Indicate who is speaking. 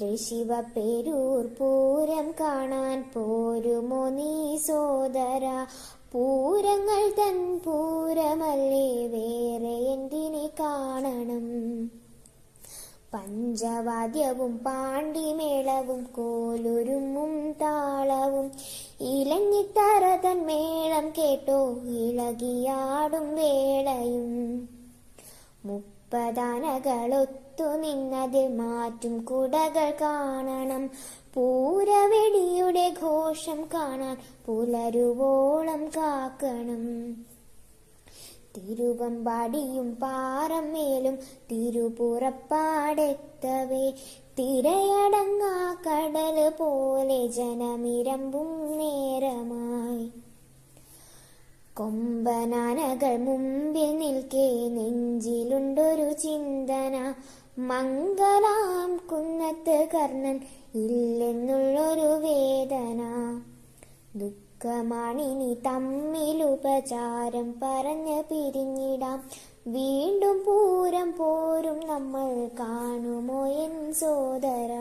Speaker 1: തൃശിവപേരൂർ പൂരം കാണാൻ പോരുമോ നീ സോദര? പൂരങ്ങൾ തൻ പൂരമല്ലേ, വേറെ എന്തിനെ കാണണം? പഞ്ചവാദ്യവും പാണ്ടിമേളവും കോലുരുമ്മും താളവും ഇലഞ്ഞിത്തറ തൻ മേളം കേട്ടോ ഇളകിയാടും വേളയും. മുപ്പതാനകളൊത്തു നിന്നതിൽ മാറ്റും കുടകൾ കാണണം. പൂരവെടിയുടെ ഘോഷം കാണാൻ പുലരുവോളം കാക്കണം. തിരുവമ്പാടിയും പാറമേലും തിരുപുറപ്പാടെത്തവേ തിരയടങ്ങാ കടല് പോലെ ജനമിരമ്പും നേരമായി. കൊമ്പനാനകൾ മുമ്പിൽ നിൽക്കെ നെഞ്ചിലുണ്ടൊരു ചിന്തന, മംഗലാം കുന്നത്ത് കർണൻ ഇല്ലെന്നുള്ളൊരു വേദന. ദുഃഖമാണിനി തമ്മിലുപചാരം പറഞ്ഞ് പിരിഞ്ഞിടാം, വീണ്ടും പൂരം പോരും നമ്മൾ കാണുമോ എൻ സോദര?